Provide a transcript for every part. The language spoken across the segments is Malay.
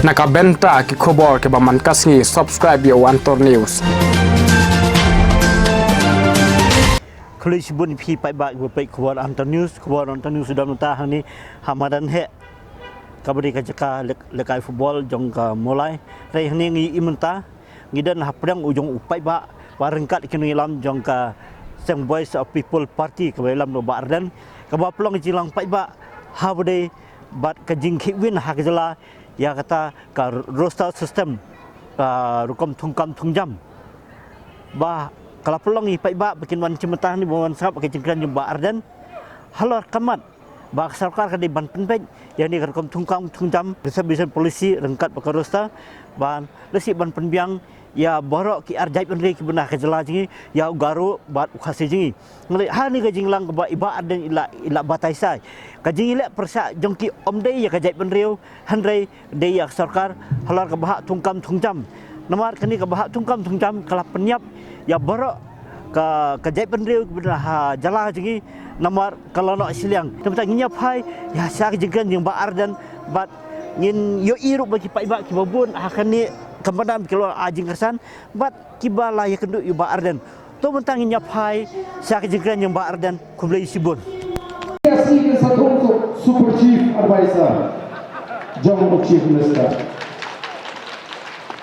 Nakabenta ki khobor ke baman kasni subscribe yo Antor News. Kulis bun pi pai ba pai khobor Antor News sudah nota hani hamadan he kabari ka jaka lekai football jong ka mulai rai hani ngi imunta ngidan haprang ujung upai ba warengkat kini lam jong ka Young Voice of People Party ka lam no ba ardan ka ba plong jilang pai ba habde bat ka jing win ha jala ya kata ka roster system rukom thungkam thungjam ba kala pelong i pai ba bikin wan cimetah ni bawan sap ke jengkran jumba ardan halor kamat ba sarkar ka di ban penpej yang ni rukom thungkam thungjam bisa polisi rengkat ba roster ban lesi ban penbiang ya borok ki arjai penri ki benah ke jela jingi ya garu bat khasi jingi ngali ha ni ka jinglang ba iba ardan ila batai sai ka jingi le persa jongki omdei ya ka jai penriu handrei dei ya sarkar halar ka bah thungkam thungjam namar kani ka bah thungkam thungjam kala penyap ya borok ka jai penriu ki benah jala jingi namar kalau no siliang tempat nginya phai ya sa jingkan jing ba ardan bat ngin yo iru bagi pai ba ki babun akan ni kemudian kalau ajing kersan bat kibala ya kenduk yu ba ardan to mentang nyapai sak jengkran yang ba ardan kumlai sibun Asikan Satrong Super Chief Advisor Jong Chief Minister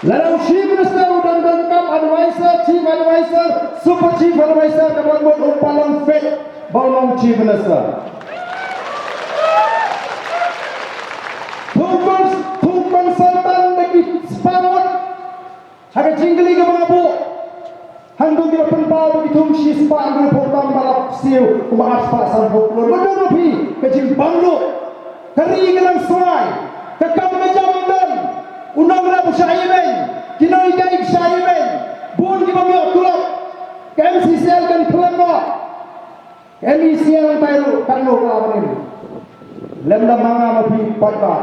Lalu Chief Minister dan Kam Advisor Chief Advisor Super Chief Advisor kawan umpalang fit Balong Chief Minister Tumpang Sultan bagi separuh Haga jingli ke mabu Handung kita penpau bagi tumsi separuh Handung potong balap siu Kuma aspak sambut keluar Benar lebih Kecil banglu Keri kelang suai Kekam kejamdan Undang rabu syaiben Kinoi gaib syaiben Bun kita miok tulak Ke MCCL kan kelengok MCCL tayo Kano kelawan ini Lemda manga mapi patbat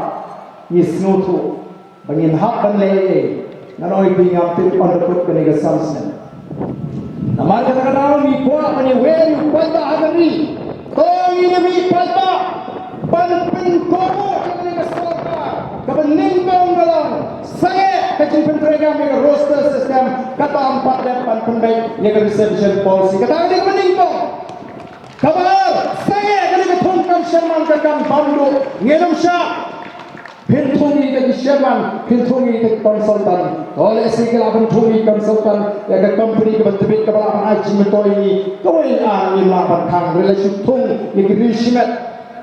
Yisnutu bangin hak ban leye nanoi bingam tin on the put kene samsen namar kata kata mi kwa mane weri pata agari to ini mi pata ban pin komo kene soka kabening kong galang sange kecil pentrega me roster system kata empat dan pan penbai nega reception policy kata ini kabening kong kabar sange kene thongkam sharman kakam bandu ngenam sha Pintungi ke Sherman, pintungi ke konsultan. Oleh segala pintungi konsultan, ya ke company ke bentuk ke balapan haji metoi ini, kau ini lapan kang relasi tung, yang rismet.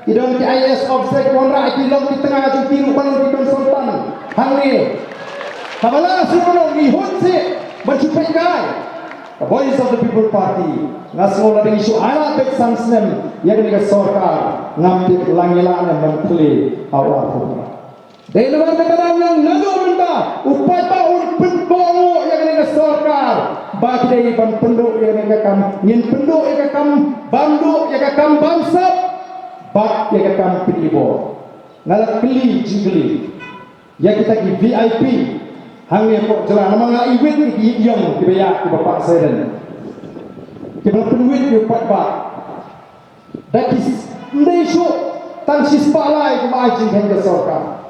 Idam ke IS offset kontra, ilok di tengah jumpi rupan di konsultan. Hangi, kabalah sebelum ihut si, mencupai kai. The Voice of the People Party, ngasul ada isu alat bek samsnem, yang ini ke sorkar, ngambil langilan yang menteri awal pun. Dari luar negara yang lalu minta upaya tahun penbongo yang ini sorkar bagi dari penduduk yang ini kam ingin penduduk yang kam bandu yang kam bangsat bak yang kam pilibo ngalat keli jingli ya kita di VIP hangnya kok jalan nama iwit di yang dibayar di bapak saya dan kita penuit di pak that is ndesu tansis palai kemajin hingga sorkar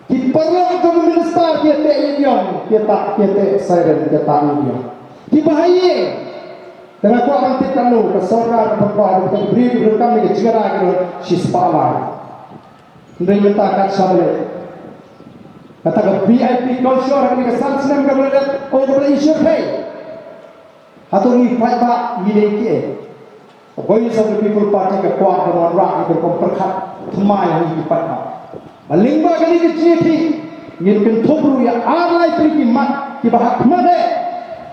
di perlu untuk minister kita idiom kita siren kita idiom di bahaya dengan kuat antik kanu kesorkan berkuat kita beri kami ke cegara ke sispala ndai minta kat samle kata ke VIP culture kami ke sanksnem ke meledat oh ke insure pay atau ni fight ba miliki Voice of the People Party ke kuat dengan rak ke perkat temai ni fight ba Malingba kali ke GP ngin ken thobru ya arlai tri ki mat ki ba khmade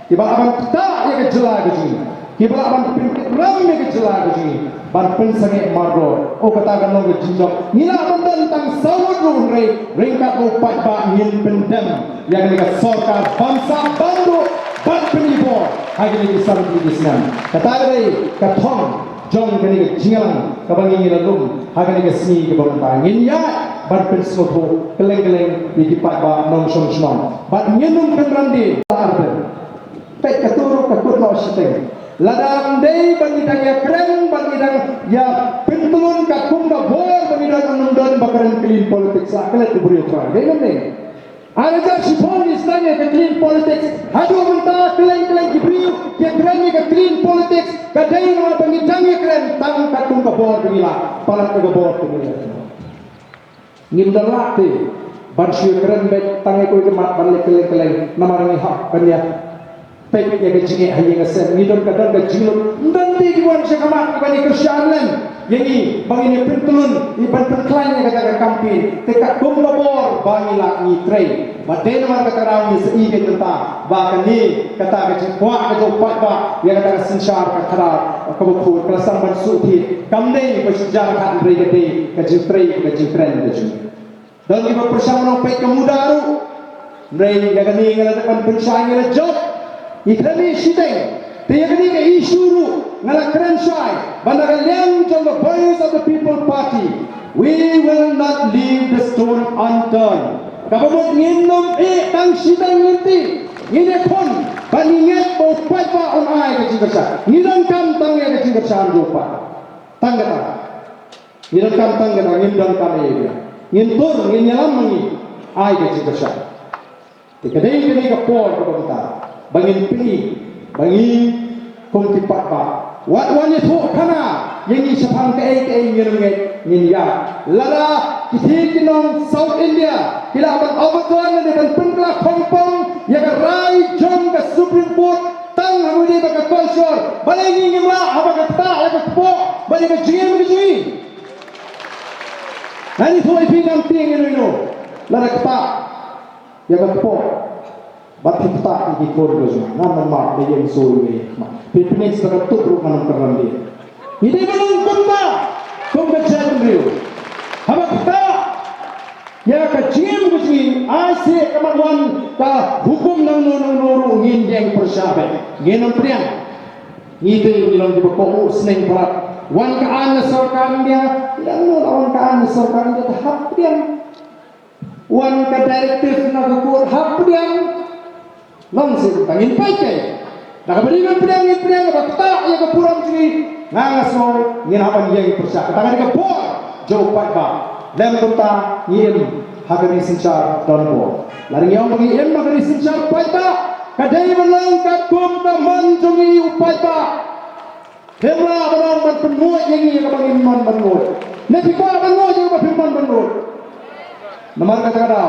ki ba aban ta ya ke jela ke ji ki ba aban pin ke ram me ke jela ke ji ban pin sange marro o kata kan no ke jinjok nila aban tang sawut ru re ringkat o pat ba ngin pendem yang ni ke sorkar bangsa bandu ban penibo hagi ni sampai di sana kata dei ka thong jong kani ke jingalang ka bangi lalum hagi ni ke sni ke bang ngin ya ban pensoto keleng-keleng di kipat ba non song bat nyenum kenrandi arde pek katuru katut no siteng ladang dei bangidang ya kren bangidang ya pentulun kakum ba bor bangidang nundon bakaran kelin politik sa kelet buri tra dei Ada si polis tanya ke clean politics. Hadu mentah keleng kibriu ke keren ke clean politics. Kadai nama pengidangnya keren tang katung ke bawah begila. Palat ke bawah begila. Ngindar latih. Bansyur keren baik tangai koi kemat balik keleng nama rengi hak kanya. Pek ya ke jingi hayi ngasem. Ngidon kadang ke jiluk. Nanti dibuat sekamat kani kersyalan. Yang bangini pentulun iban penklainnya kata kampin tekat kumbabor bangila ni trei baden mar kata rawi seige tenta bahkan ni kata ke kuat ke jopat ba ya kata sensar ka khara kabukut kelasam bansuti kamne bersejar kan rei gede ke jitrei ke jitren ke ju dan kita bersama pek kemudaru rei ya kani ngala tekan pensai ngala job ikhani sideng dia kini ke isu ngala keren syai bandar yang from the voice of the people party we will not leave the stone unturned kabut nginum tang sidang nanti ngine pon baninget mau papa on ai ke jingkersa ngidang kam tang ya ke jingkersa lupa tanggata ngidang kam tanggata ngidang kam ya ngintur nginyalam ngi ai ke jingkersa tikadai kini ke por ke kita bangin pilih bangin kung tipat ba wat wan itu kana yang ni sepang ke ngin ya lada kithi kinong South India kila abang abatuan dengan penkla Hongkong ya ka rai jong ka Supreme Court tang hamudi ba ka culture balai ni ngimla aba ka ta ya ka po balai ka jingem ke jui nani thoi pinam ting ino lada ka ta ya ka po batin tak di kordos nama mak dia yang suruh pipin sebagai tubruk manam keram dia ini belum kumba kumba jadul haba kita ya kecil kecil asyik kemaluan ka hukum nang nuru ngin yang persahabat nginam priang ngide bilang di pokok seneng berat wan ka an sarkar dia dan wan ka an sarkar dia tahap priang wan ka direktif na kur hap priang langsung tangin pakai. Nak berikan pedang tak ya ke puram sini. Ngangas mau nginapan yang persak. Tangan ke por jauh pak. Lem kota ngin hagari sincar dan por. Lari yang bagi em hagari sincar pak. Kadai melangkat kum ta manjungi upai pak. Hemla benang man penuh yang ini bagi man penuh. Nanti pa penuh juga bagi man penuh. Nomor kata-kata.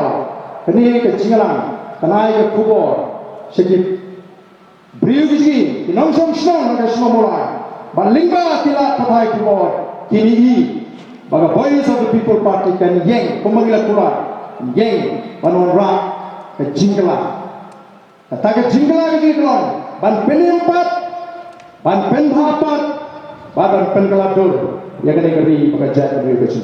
Kini kecingalan. Kenai ke kubur. Sekip beriu gigi nongsom senang agak semua mulai balingba tidak patai kubur kini baga voice of the people party kan yang pemanggil keluar yang panon rak ke jingkela kata ke jingkela gigi keluar ban penempat ban penhapat badan penkeladur yang kena geri pekerjaan beriu gigi